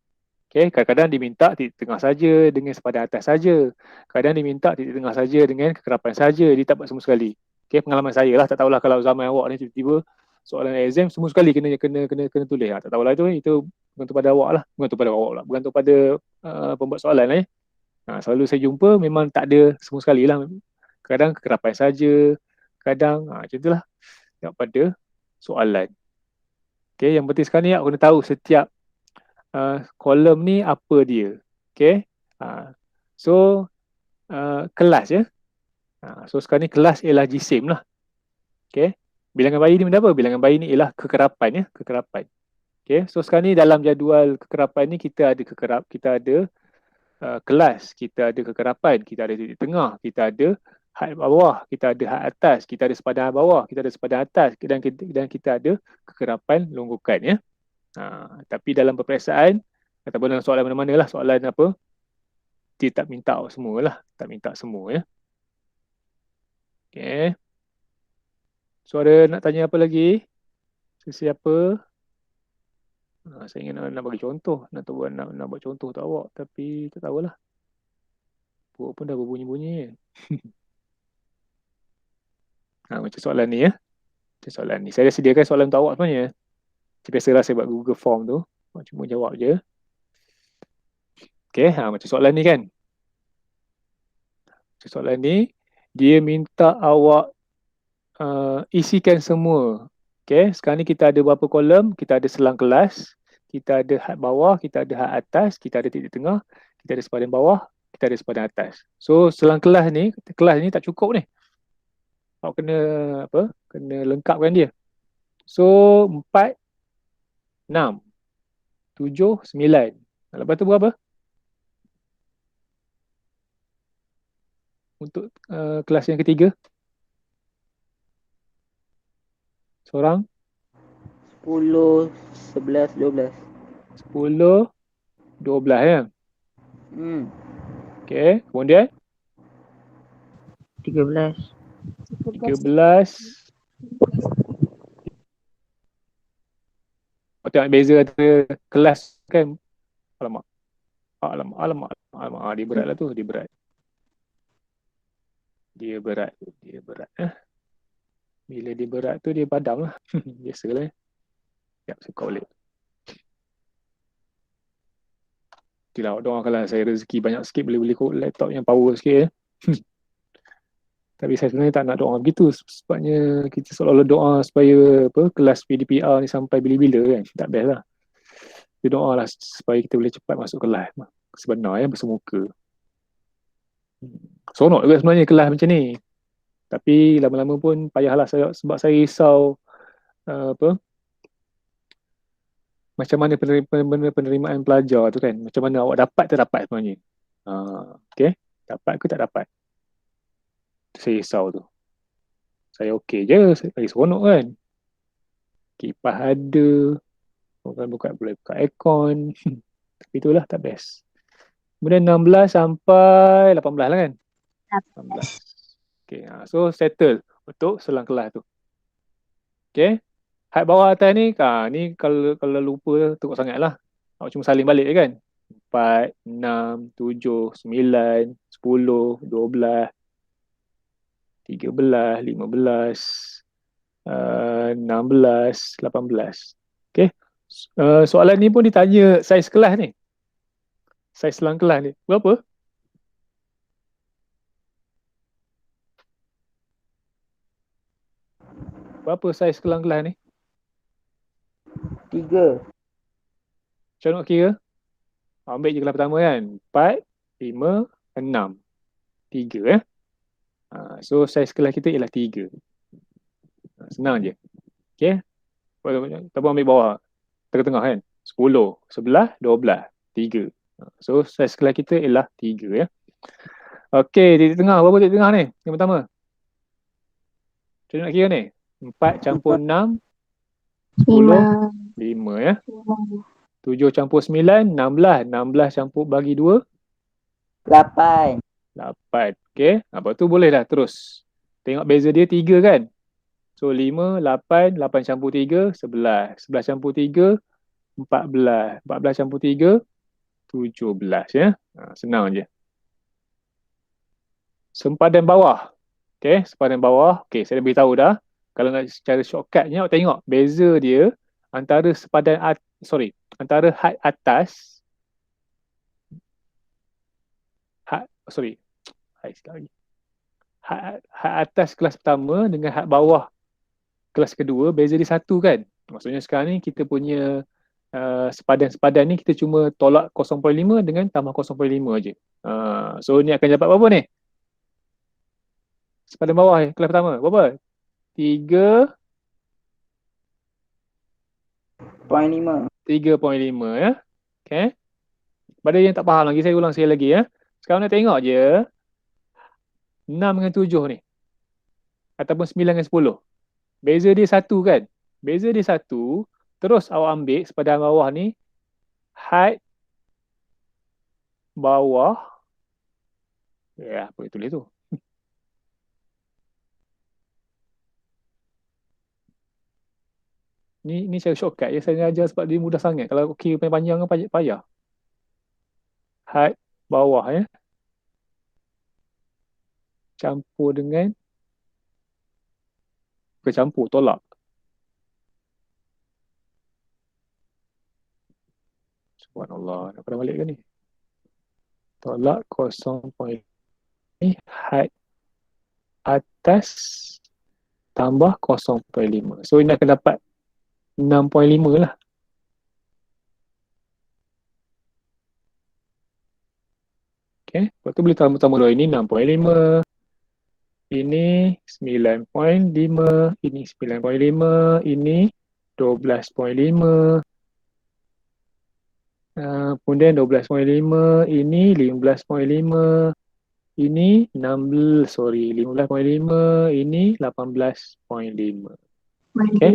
Okay. Kadang-kadang diminta titik tengah saja dengan sepadan atas saja. Kadang diminta titik tengah saja dengan kekerapan saja. Dia tak buat semua sekali. Okay. Pengalaman saya lah, tak tahulah kalau zaman awak ni tiba-tiba soalan exam semua sekali kena tulis. Tak tahulah itu bergantung pada awak lah. Bergantung pada pembuat soalan lah. Selalu saya jumpa memang tak ada semua sekali lah. Kadang kekerapan saja, kadang macam itulah pada soalan. Okay, yang penting sekarang ni aku kena tahu setiap kolom ni apa dia. Okay. So kelas ya. So sekarang ni kelas ialah jisim lah. Okay. Bilangan bayi ni benda apa? Bilangan bayi ni ialah kekerapan ya, kekerapan. Okay. So sekarang ni dalam jadual kekerapan ni kita ada kelas, kita ada kekerapan, kita ada titik tengah, kita ada had bawah, kita ada had atas, kita ada sepadan bawah, kita ada sepadan atas dan kita ada kekerapan longgokan ya. Tapi dalam peperiksaan ataupun dalam soalan mana-mana lah, soalan apa, dia tak minta semua lah, tak minta semua ya. Okay. So ada nak tanya apa lagi? Sesiapa? Saya ingin nak bagi contoh, nak buat contoh untuk awak tapi tak tahulah. Perut pun dah berbunyi-bunyi. Macam soalan ni ya. Macam soalan ni. Saya dah sediakan soalan untuk awak sebenarnya. Biasalah saya buat Google Form tu. Cuma jawab je. Okay, macam soalan ni kan. Macam soalan ni, dia minta awak isikan semua. Okay, sekarang ni kita ada berapa kolom? Kita ada selang kelas. Kita ada had bawah, kita ada had atas, kita ada titik tengah, kita ada sepadan bawah, kita ada sepadan atas. So selang kelas ni tak cukup ni. Awak kena lengkapkan dia. So 4, 6, 7, 9. Lepas tu berapa? Untuk kelas yang ketiga. Seorang? 10, 11, 12. 10, 12 ya. Okay, kemudian 13. 13. Tengok beza antara kelas kan. Alamak. Dia berat lah tu. Dia berat. Bila dia berat tu dia padam lah. Biasalah. Sekejap saya call balik. Itulah, doakanlah saya rezeki banyak sikit, boleh beli laptop yang power sikit ya. Tapi saya sebenarnya tak nak doa begitu, sebabnya kita seolah-olah doa supaya kelas PDPR ni sampai bila-bila kan. Tak best lah. Kita doa lah supaya kita boleh cepat masuk kelas sebenar ya, bersemuka. Seronok juga sebenarnya kelas macam ni. Tapi lama-lama pun payahlah sebab saya risau macam mana penerimaan pelajar tu kan. Macam mana awak dapat tak dapat sebenarnya. Okay. Dapat ke tak dapat. Saya risau tu. Saya okey je. Saya seronok kan. Kipas ada. Boleh buka aircon. Tapi itulah tak best. Kemudian 16 sampai 18 lah kan. 18. Okay. So settle untuk selang kelas tu. Okay. Had bawah atas ni, ni kalau lupa tengok sangat lah. Awak cuma salin balik je kan. 4, 6, 7, 9, 10, 12, 13, 15, 16, 18. Okay. Soalan ni pun ditanya saiz kelas ni. Saiz selang kelas ni. Berapa? Berapa saiz selang kelas ni? 3. Macam nak kira? Ambil je kelas pertama kan. 4, 5, 6. 3 So saiz kelas kita ialah 3. Senang je. Okay. Ataupun ambil bawah. Tengah-tengah kan. 10, 11, 12, 3. So, saiz kelas kita ialah 3 ya. Okey, titik tengah. Berapa titik tengah ni? Yang pertama. Macam mana nak kira ni? 4 campur 6, 10, 5. 5 ya. 7 campur 9, 16. 16 campur bagi 2, 8. 8. Okey. Lepas tu boleh dah terus. Tengok beza dia 3 kan? So 5, 8, 8 campur 3, 11. 11 campur 3, 14. 14 campur 3, 17 ya. Senang je. Sempadan bawah. Okey, sempadan bawah. Okey, saya dah beritahu dah. Kalau nak secara shortcutnya, awak tengok beza dia antara antara had atas silap lagi. Had atas kelas pertama dengan had bawah kelas kedua, beza dia 1 kan? Maksudnya sekarang ni kita punya sepadan-sepadan ni kita cuma tolak 0.5 dengan tambah 0.5 je. So ni akan dapat berapa ni? Sepadan bawah kelas pertama, berapa? 3.5 ya. Okay. Pada yang tak faham lagi, saya ulang sekali lagi ya. Sekarang nak tengok je 6 dengan 7 ni. Ataupun 9 dengan 10. Beza dia 1 kan? Beza dia 1. Terus awak ambil sepadan bawah ni. Had bawah. Ya, apa tulis tu? Ni saya shortcut ya. Saya ajar sebab dia mudah sangat. Kalau kira panjang kan payah. Had bawah ya. Campur dengan campur, tolak. Subhanallah. Nak pernah balik ke ni? Tolak 0.5 had atas tambah 0.5. So ini akan dapat 6.5 lah. Okay. Lepas tu boleh tambah dua. Ini 6.5. Ini 9.5. Ini 9.5. Ini 12.5. Kemudian 12.5. Ini 15.5. Ini 15.5. Ini 18.5. Okay.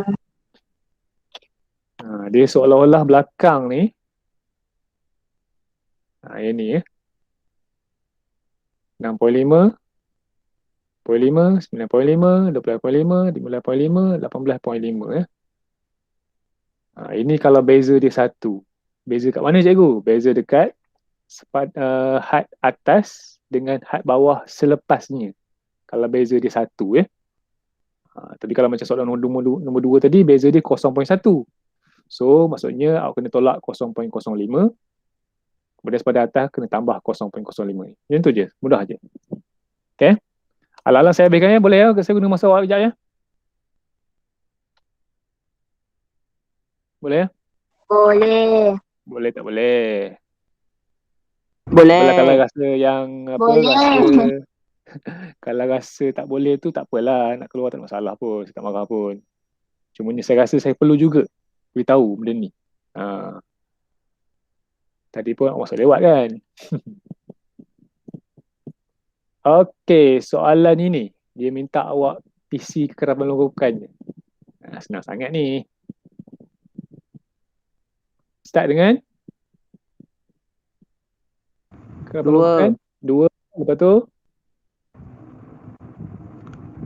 Dia seolah-olah belakang ni. Ini ya. 6.5, 9.5, 12.5, 15.5, 18.5 ya. Ini kalau beza dia 1. Beza kat mana cikgu? Beza dekat had atas dengan had bawah selepasnya. Kalau beza dia 1 ya. Tapi kalau macam soalan nombor 2 tadi, beza dia 0.1. So, maksudnya awak kena tolak 0.05. Kemudian pada atas kena tambah 0.05 ni. Macam tu je. Mudah je. Okay. Alang-alang saya habiskan ya. Boleh ya? Saya guna masa awak sekejap ya. Boleh ya? Boleh. Boleh tak boleh? Boleh. Kalau rasa yang Boleh. kalau rasa tak boleh tu tak apalah. Nak keluar tak masalah pun. Saya tak marah pun. Cuma ni saya rasa saya perlu juga beritahu benda ni. Tadi pun awak masuk lewat kan? Okey, soalan ini dia minta awak isi kekeraban longgokan. Senang sangat ni. Start dengan kekeraban longgokan 2. Lepas tu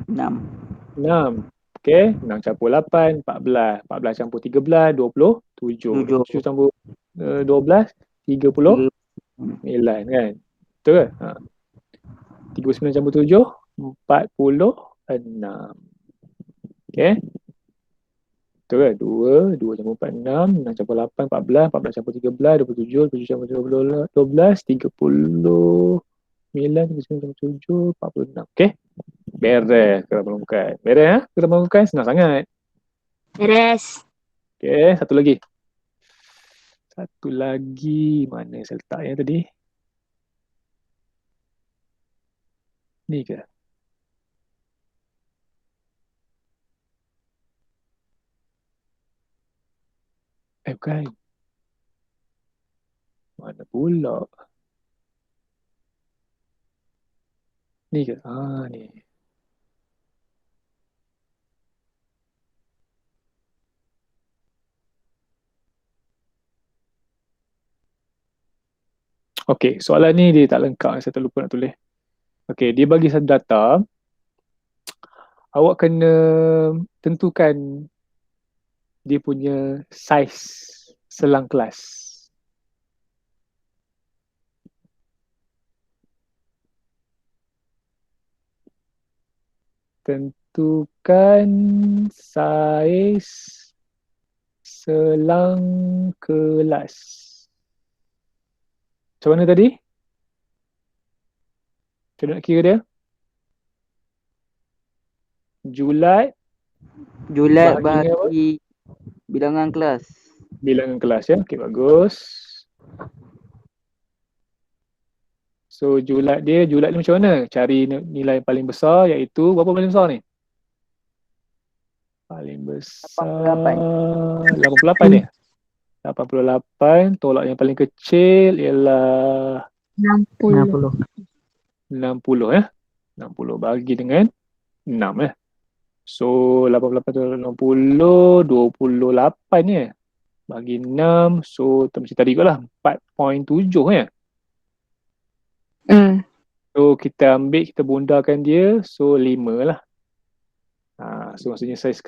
6. 6. Okey, 6 campur 8, 14. 14 campur 13, 27. 7 campur 12, 39 kan? Betul ke? 39 campur 7, 46. Okey. Betul ke? 2 campur 4, 6. 6 campur 8, 14. 14 campur 13, 27. 27 campur 12, 39. 39 campur 7, 46. Okey. Beres kekeraban longgokan. Beres ya? Kekeraban longgokan senang sangat. Beres. Okey, satu lagi. Mana saya letaknya tadi? Ni ke? Bukan. Mana pula? Ni ke? Ni. Okey, soalan ni dia tak lengkap. Saya terlupa nak tulis. Okey, dia bagi satu data. Awak kena tentukan dia punya saiz selang kelas. Tentukan saiz selang kelas. Macam mana tadi? Macam mana nak kira dia? Julat Julat bahagian apa? bahagi bilangan kelas. Bilangan kelas ya. Okey, bagus. So julat ni macam mana? Cari nilai paling besar iaitu berapa paling besar ni? Paling besar 88 ni. 88 tolak yang paling kecil ialah 60. 60 ya. 60 bagi dengan 6 ya. So 88 tolak 60 28 ya. Bagi 6 so macam tadi kot lah 4.7 ya. So kita ambil, kita bundarkan dia, so 5 lah. So maksudnya saiz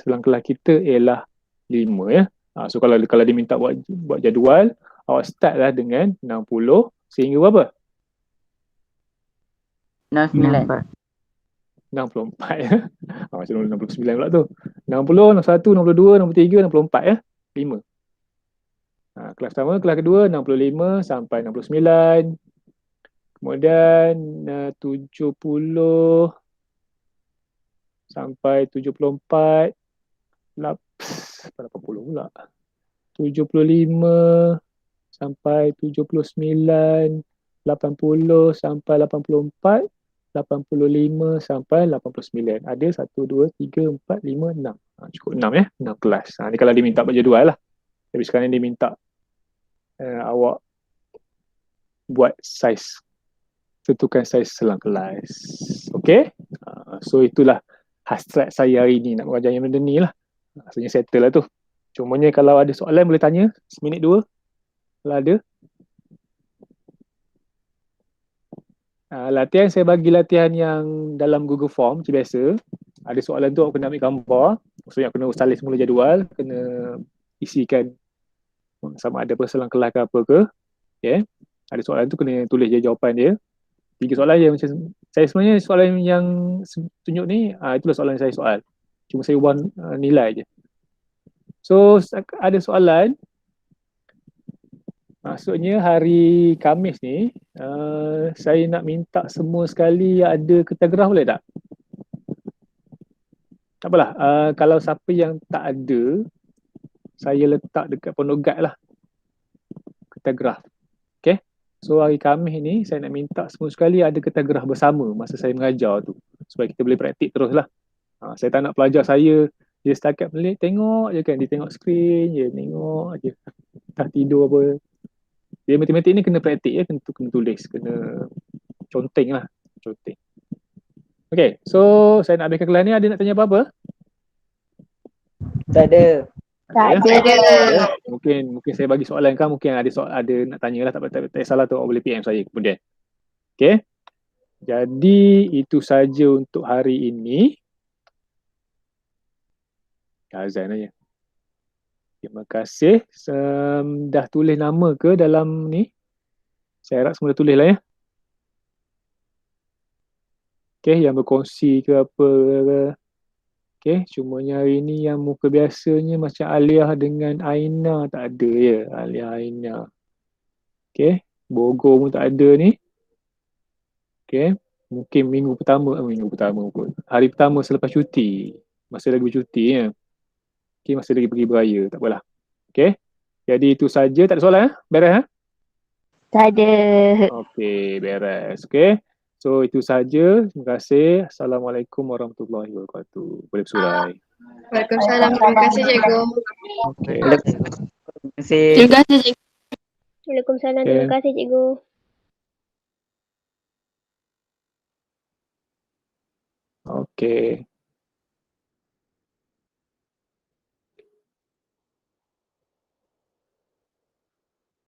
selang kelas kita ialah 5 ya. So kalau dia minta buat jadual, awak start lah dengan 60 sehingga berapa? 69. 64 ya. Macam 69 pula tu. 60, 61, 62, 63, 64 ya. 5. Kelas pertama, kelas kedua 65 sampai 69. Kemudian 70 sampai 74, 80 pula. 75 sampai 79, 80 sampai 84, 85 sampai 89. Ada 1, 2, 3, 4, 5, 6. Cukup 6 ya, 6 kelas. Ni kalau dia minta buat jadual lah. Tapi sekarang dia minta awak buat saiz, tentukan saiz selang kelas. Okay? So itulah hasrat saya hari ni nak mengajar yang benda ni lah. Maksudnya settle lah tu. Cumanya kalau ada soalan boleh tanya, seminit dua kalau ada. Latihan saya bagi latihan yang dalam Google Form macam biasa. Ada soalan tu awak kena ambil gambar. Maksudnya kena salin semula jadual, kena isikan sama ada selang kelas ke apa ke. Okay. Ada soalan tu kena tulis je jawapan dia. 3 soalan je macam saya sebenarnya soalan yang tunjuk ni itulah soalan saya soal. Cuma saya ubah nilai je. So ada soalan. Maksudnya hari Khamis ni saya nak minta semua sekali ada kertas boleh tak? Tak apalah. Kalau siapa yang tak ada, saya letak dekat pondok guide lah kertas graf. Okay? So hari Khamis ni saya nak minta semua sekali ada kertas graf bersama masa saya mengajar tu. Supaya kita boleh praktik terus lah. Saya tak nak pelajar saya dia setakat pelik tengok je kan. Dia tengok skrin je, tengok je. Tak tidur apa. Dia matematik ni kena praktik ya, kena tulis, kena conteng lah. Conteng. Okay, so saya nak habiskan kelas ni. Ada nak tanya apa-apa? Tak ada. Tak Ya? ada. Mungkin saya bagi soalan kan, mungkin ada nak tanya lah, tak salah tu awak boleh PM saya kemudian. Okay. Jadi itu saja untuk hari ini. Azan aja. Terima kasih. Dah tulis nama ke dalam ni? Saya harap semua dah tulis lah ya. Okay, yang berkongsi ke apa ke. Okay, cumanya hari ni yang muka biasanya macam Alia dengan Aina tak ada ya. Alia, Aina. Okay, Bogor pun tak ada ni. Okay, mungkin minggu pertama pun. Hari pertama selepas cuti. Masih lagi bercuti ya. Okay, masih lagi pergi beraya. Tak apalah. Okay, jadi itu saja. Tak ada soalan ya? Beres ya? Tak ada. Okay, beres. Okay. So itu saja. Terima kasih. Assalamualaikum warahmatullahi wabarakatuh. Boleh bersurai. Waalaikumsalam. Terima kasih, cikgu. Okey. Terima kasih. Terima kasih, cikgu. Waalaikumsalam. Okey. Terima kasih cikgu. Okey.